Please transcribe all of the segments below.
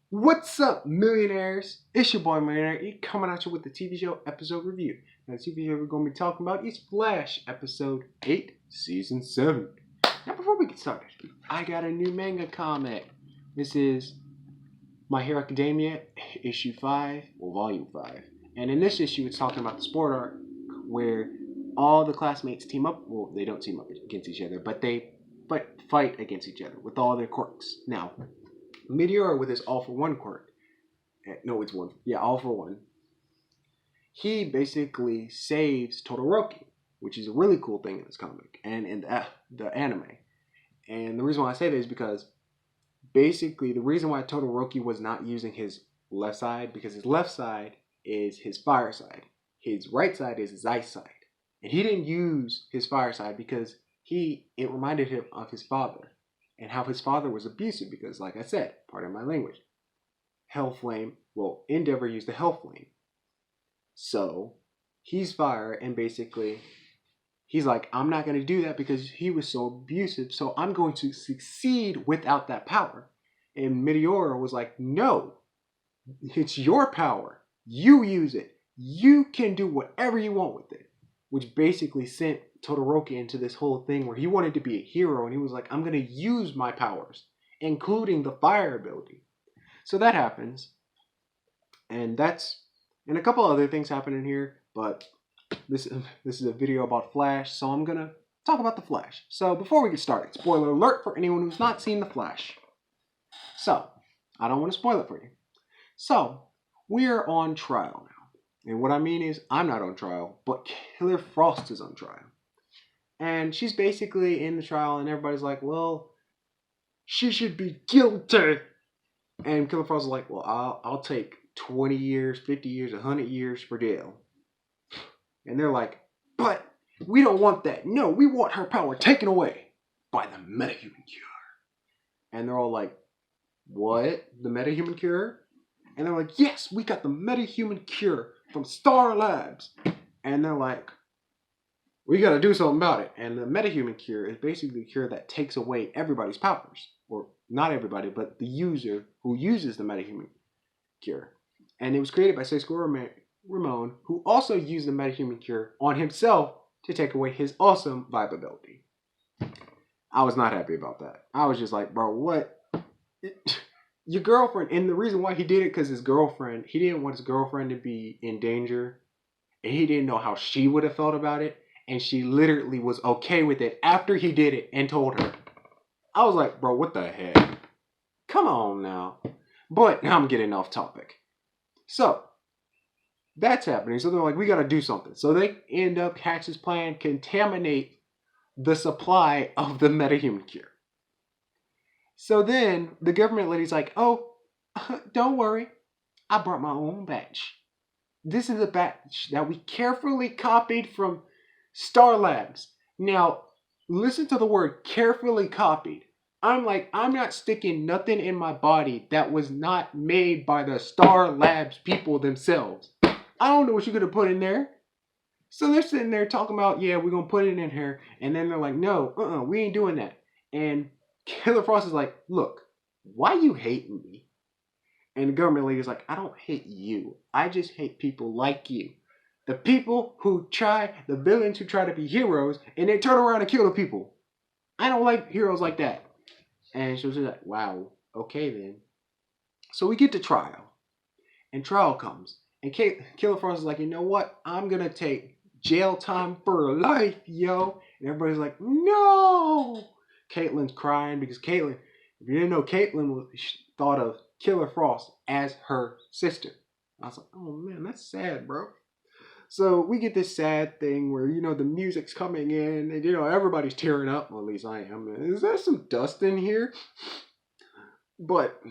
What's up, millionaires? It's your boy Millionaire E coming at you with the TV show episode review. Now, the TV show we're going to be talking about is Flash, episode 8, season 7. Now, before we get started, I got a new manga comic. This is My Hero Academia, issue 5, or volume 5. And in this issue, it's talking about the sport arc where all the classmates team up. Well, they don't team up against each other, but they fight against each other with all their quirks. Now, Meteor with his all for one quirk. No, it's one. Yeah, all for one. He basically saves Todoroki, which is a really cool thing in this comic and in the anime. And the reason why I say that is because basically the reason why Todoroki was not using his left side, because his left side is his fire side. His right side is his ice side. And he didn't use his fire side because it reminded him of his father and how his father was abusive because, like I said, pardon my language, Hellflame, well, Endeavor used the Hellflame. So he's fire, and basically he's like, I'm not going to do that because he was so abusive, so I'm going to succeed without that power. And Meteora was like, no, it's your power. You use it. You can do whatever you want with it. Which basically sent Todoroki into this whole thing where he wanted to be a hero, and he was like, I'm going to use my powers, including the fire ability. So that happens. And a couple other things happen in here, but this is a video about Flash, so I'm going to talk about the Flash. So before we get started, spoiler alert for anyone who's not seen the Flash. So, I don't want to spoil it for you. So, we're on trial now. And what I mean is, I'm not on trial, but Killer Frost is on trial. And she's basically in the trial, and everybody's like, well, she should be guilty. And Killer Frost is like, well, I'll take 20 years, 50 years, 100 years for jail. And they're like, but we don't want that. No, we want her power taken away by the metahuman cure. And they're all like, what? The metahuman cure? And they're like, yes, we got the metahuman cure from Star Labs. And they're like, we got to do something about it. And the metahuman cure is basically a cure that takes away everybody's powers. Or not everybody, but the user who uses the metahuman cure. And it was created by Seisco Ramon, who also used the metahuman cure on himself to take away his awesome vibe ability. I was not happy about that. I was just like, bro, what? Your girlfriend, and the reason why he did it, because he didn't want his girlfriend to be in danger, and he didn't know how she would have felt about it, and she literally was okay with it after he did it and told her. I was like, bro, what the heck? Come on now. But now I'm getting off topic. So, that's happening. So they're like, we gotta do something. So they end up, hatch this plan, contaminate the supply of the metahuman cure. So then the government lady's like, oh, don't worry. I brought my own batch. This is a batch that we carefully copied from Star Labs. Now, listen to the word carefully copied. I'm not sticking nothing in my body that was not made by the Star Labs people themselves. I don't know what you're going to put in there. So they're sitting there talking about, yeah, we're going to put it in here. And then they're like, no, we ain't doing that. And Killer Frost is like, look, why you hating me? And the government lady's like, I don't hate you. I just hate people like you. The people the villains who try to be heroes, and they turn around and kill the people. I don't like heroes like that. And she was like, wow, okay then. So we get to trial. And trial comes. And Killer Frost is like, you know what? I'm going to take jail time for life, yo. And everybody's like, no. Caitlin's crying because Caitlin, if you didn't know, Caitlin thought of Killer Frost as her sister. I was like, oh man, that's sad, bro. So we get this sad thing where, the music's coming in and, everybody's tearing up. Well, at least I am. Is there some dust in here? But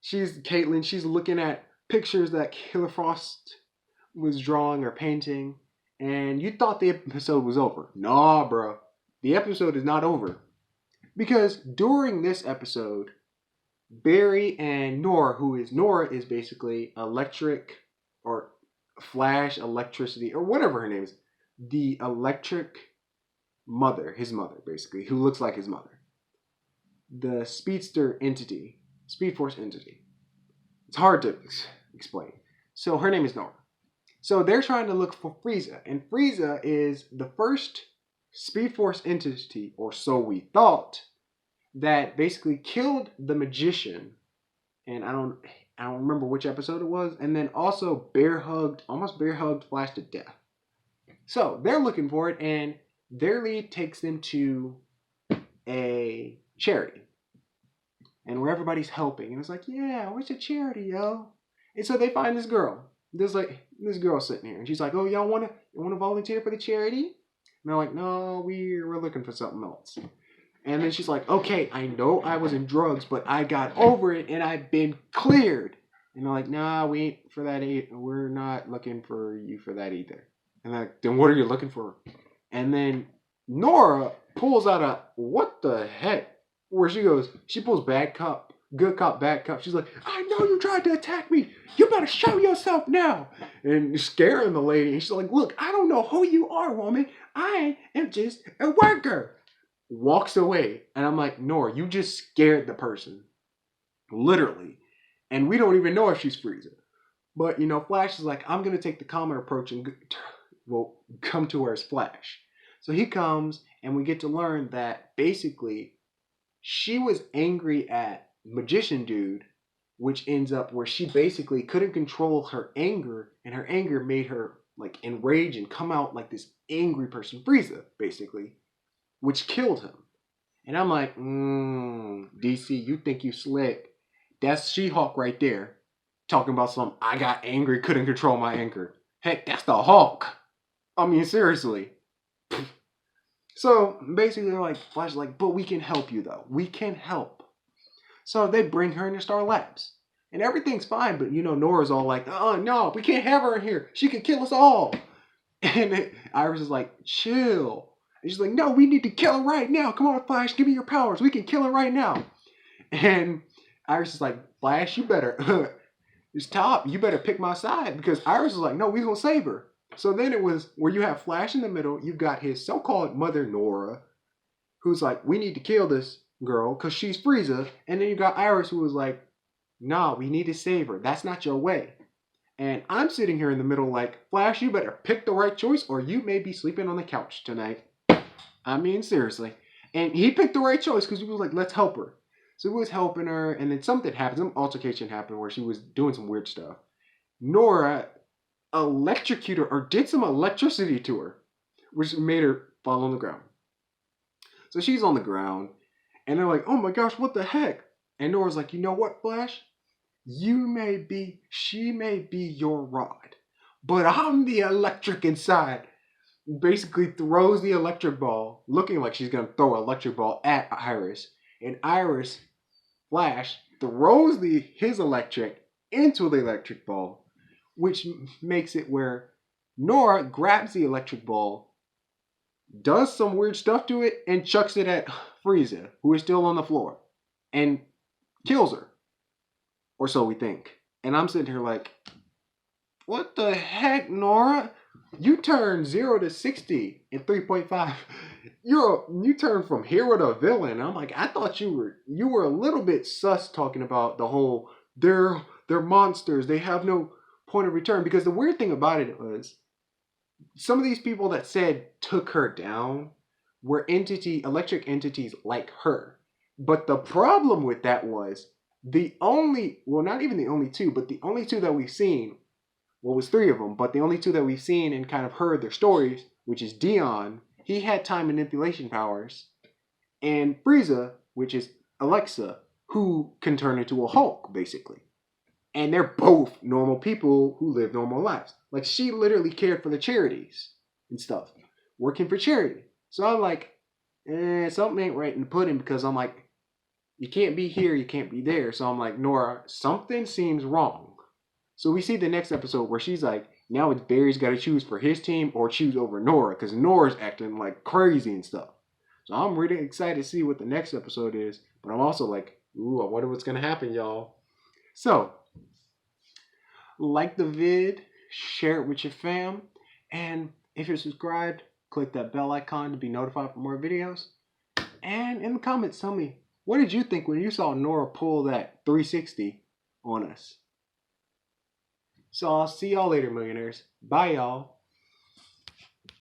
Caitlin, she's looking at pictures that Killer Frost was drawing or painting. And you thought the episode was over. Nah, bro. The episode is not over. Because during this episode, Barry and Nora is basically electric or Flash, electricity, or whatever her name is. The electric mother, his mother, basically, who looks like his mother. The Speedster entity, Speed Force entity. It's hard to explain. So her name is Nora. So they're trying to look for Frieza, and Frieza is the first Speed Force entity, or so we thought, that basically killed the magician. And I don't remember which episode it was, and then also almost bear hugged Flash to death. So they're looking for it, and their lead takes them to a charity, and where everybody's helping, and it's like, yeah, where's the charity, yo? And so they find this girl. There's like this girl sitting here, and she's like, oh, y'all wanna volunteer for the charity? And they're like, no, we're looking for something else. And then she's like, okay, I know I was in drugs, but I got over it and I've been cleared. And they're like, nah, we ain't for that. We're not looking for you for that either. And they're like, then what are you looking for? And then Nora pulls out a, what the heck? Where she pulls bad cop, good cop, bad cop. She's like, I know you tried to attack me. You better show yourself now. And scaring the lady. And she's like, look, I don't know who you are, woman. I am just a worker. Walks away, and I'm like, Nora, you just scared the person, literally, and we don't even know if she's Frieza. But you know, Flash is like, I'm gonna take the common approach and come to her as Flash. So he comes, and we get to learn that basically she was angry at Magician Dude, which ends up where she basically couldn't control her anger, and her anger made her like enrage and come out like this angry person, Frieza, basically, which killed him. And I'm like, DC, you think you slick. That's She-Hulk right there. Talking about I got angry, couldn't control my anger. Heck, that's the Hulk. I mean, seriously. So, basically, they're like, Flash is like, but we can help you, though. We can help. So, they bring her into Star Labs. And everything's fine, but, you know, Nora's all like, oh, no, we can't have her in here. She could kill us all. And Iris is like, chill. And she's like, no, we need to kill her right now. Come on, Flash, give me your powers. We can kill her right now. And Iris is like, Flash, you better, it's top. You better pick my side. Because Iris is like, no, we gonna save her. So then it was where you have Flash in the middle. You've got his so-called mother, Nora, who's like, we need to kill this girl because she's Frieza. And then you got Iris, who was like, nah, we need to save her. That's not your way. And I'm sitting here in the middle like, Flash, you better pick the right choice or you may be sleeping on the couch tonight. I mean, seriously. And he picked the right choice because he was like, let's help her. So he was helping her, and then something happened. Some altercation happened where she was doing some weird stuff. Nora electrocuted her, or did some electricity to her, which made her fall on the ground. So she's on the ground, and they're like, oh my gosh, what the heck? And Nora's like, you know what, Flash? She may be your rod, but I'm the electric inside. Basically throws the electric ball, looking like she's going to throw an electric ball at Iris. And Iris, Flash, throws his electric into the electric ball, which makes it where Nora grabs the electric ball, does some weird stuff to it, and chucks it at Frieza, who is still on the floor, and kills her. Or so we think. And I'm sitting here like, what the heck, Nora? You turned 0 to 60 in 3.5. You turned from hero to villain. I'm like, I thought you were a little bit sus talking about the whole they're monsters. They have no point of return. Because the weird thing about it was some of these people that said took her down were electric entities like her. But the problem with that was not even the only two, but the only two that we've seen. Well, it was 3 of them, but the only 2 that we've seen and kind of heard their stories, which is Dion, he had time manipulation powers, and Frieza, which is Alexa, who can turn into a Hulk, basically. And they're both normal people who live normal lives. Like, she literally cared for the charities and stuff, working for charity. So I'm like, something ain't right in the pudding, because I'm like, you can't be here, you can't be there. So I'm like, Nora, something seems wrong. So we see the next episode where she's like, now it's Barry's got to choose for his team or choose over Nora because Nora's acting like crazy and stuff. So I'm really excited to see what the next episode is. But I'm also like, ooh, I wonder what's going to happen, y'all. So, like the vid, share it with your fam. And if you're subscribed, click that bell icon to be notified for more videos. And in the comments, tell me, what did you think when you saw Nora pull that 360 on us? So I'll see y'all later, millionaires. Bye, y'all.